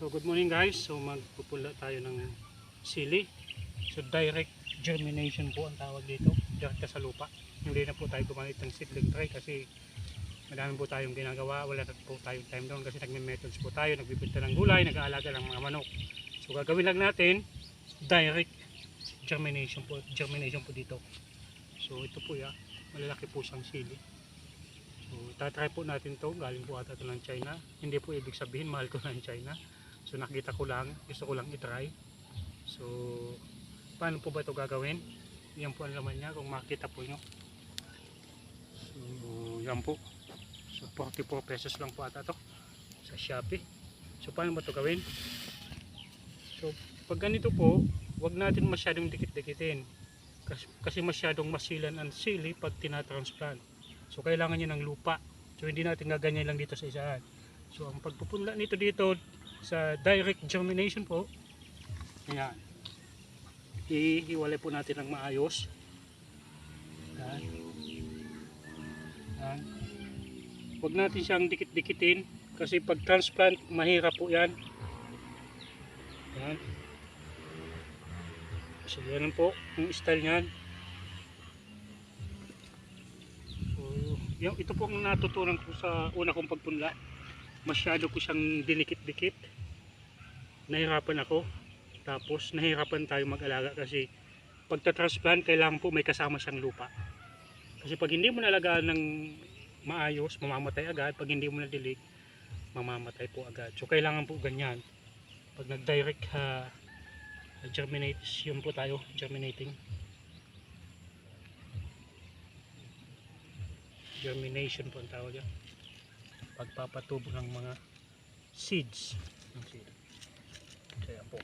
So good morning guys. So magpupula tayo ng sili. So direct germination po ang tawag dito. Direct sa lupa. Hindi na po tayo gumamit ng seedling tray kasi madami po tayong ginagawa. Wala na po tayong time doon kasi nagme-methods po tayo. Nagbibinta ng gulay, nag-aalaga ng mga manok. So gagawin lang natin direct germination po dito. So ito po ya, malalaki po siyang sili. So tatry po natin to. Galing po ata ito ng China. Hindi po ibig sabihin mahal ko ng China. So nakita ko lang, gusto ko lang i-try. So paano po ba ito gagawin? Yan po ang laman niya kung makita po nyo. So yan po. So 44 pesos lang po ata to sa Shopee. So paano ba ito gawin? So pag ganito po, wag natin masyadong dikit-dikitin. Kasi masyadong masilan ang sili pag tinatransplant. So kailangan niya ng lupa. So hindi natin gaganyan lang dito sa isahan. So ang pagpupunla nito dito sa direct germination po, ayan, ihiwalay po natin ng maayos. Ayan. Ayan. Huwag natin siyang dikit-dikitin kasi pag transplant mahirap po yan. Ayan. So yan po yung style nyan. So ito po ang natutunan ko sa una kong pagpunla. Masyado ko siyang dinikit-dikit. Nahirapan ako. Tapos nahirapan tayo mag-alaga kasi pagta-transplant kailangan po may kasama siyang lupa. Kasi pag hindi mo nalagaan ng maayos, mamamatay agad. Pag hindi mo nadilig, mamamatay po agad. So kailangan po ganyan. Pag nag-direct germination po tayo, germinating. Germination po ang tawag yan. Pagpapatubo ng mga seeds. So yan po.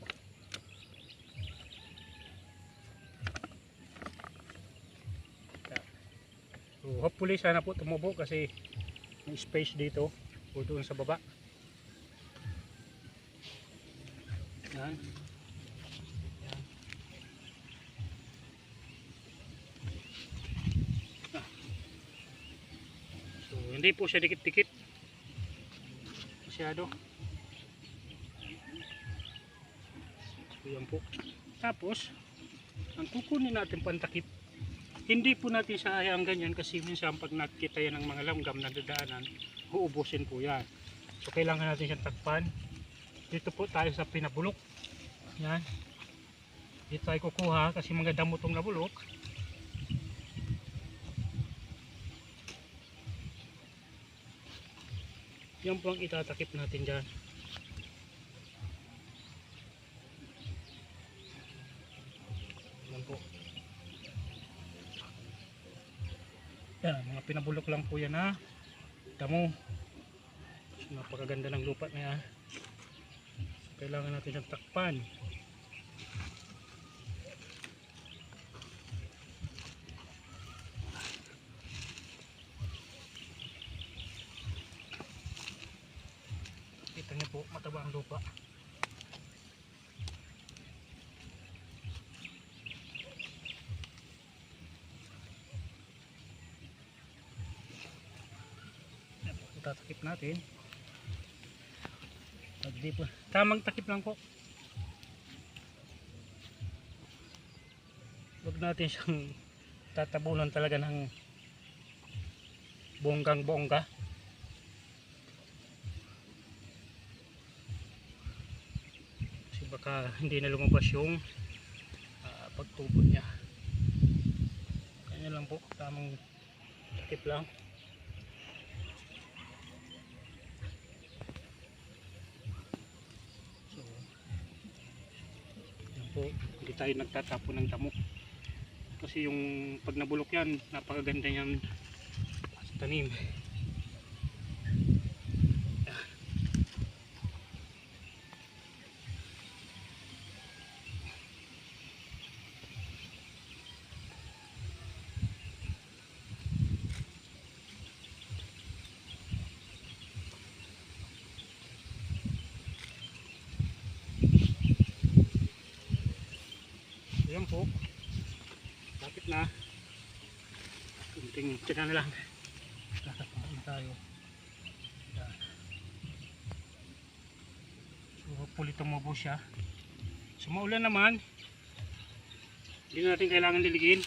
So hopefully sana po tumubo kasi may space dito o doon sa baba. Yan. Yan. So hindi po siya dikit-dikit masyado. So yan po. Tapos ang kukunin natin pantakip, hindi po natin siya hayaan ganyan kasi minsan pag nakita yan ng mga langgam na dadaanan, uubusin po yan. So kailangan natin siyang takpan. Dito po tayo sa pinabulok. Yan. Dito tayo kukuha kasi mga damo itong nabulok. Yan po ang itatakip natin dyan. Yan po. Yan, mga pinabulok lang po yan ha. Damo. Napakaganda ng lupa na yan. So, kailangan natin siyang takpan. Kita niyo po, mataba ang lupa. Tatakip natin. Pag di po, tamang takip lang po. Huwag natin siyang tatabunan talaga ng bonggang bongga. Kasi baka hindi na lumabas yung pagtubo niya. Kanya lang po, tamang takip lang. Po, hindi tayo nagtatapon ng damo kasi yung pag nabulok yan napakaganda yan sa tanim. Ayan po, lapit na. Kunting tira na lang. Tatapakan tayo. So hopefully tumubo siya. So maulan naman, hindi na natin kailangan diligin.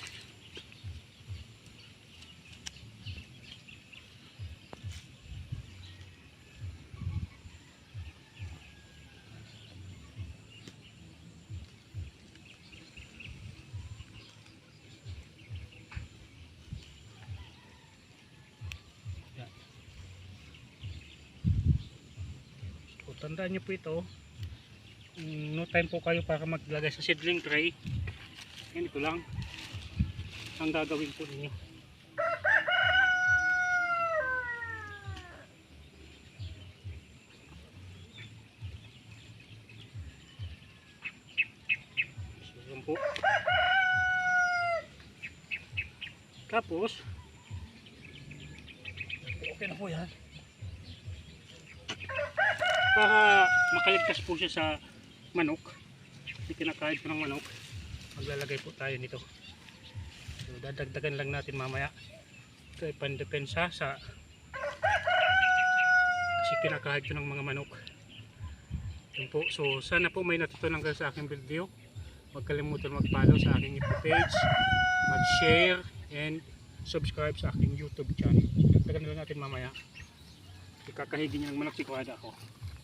Tandaan nyo po ito, no time po kayo para maglagay sa seedling tray. Yan, ito lang ang gagawin po ninyo. So yan po. Tapos okay na po yan. Para makaligtas po siya sa manok, hindi kinakain po ng manok, maglalagay po tayo nito. So dadagdagan lang natin mamaya. Ito ay pandepensa sa kasi kinakain po ng mga manok. Yun po. So sana po may natutunan kayo sa aking video. Huwag kalimutan mag-follow sa aking page, mag-share and subscribe sa aking YouTube channel. Dagdagan lang natin mamaya. Ikakahigin niya ng manok si Kuwada ako.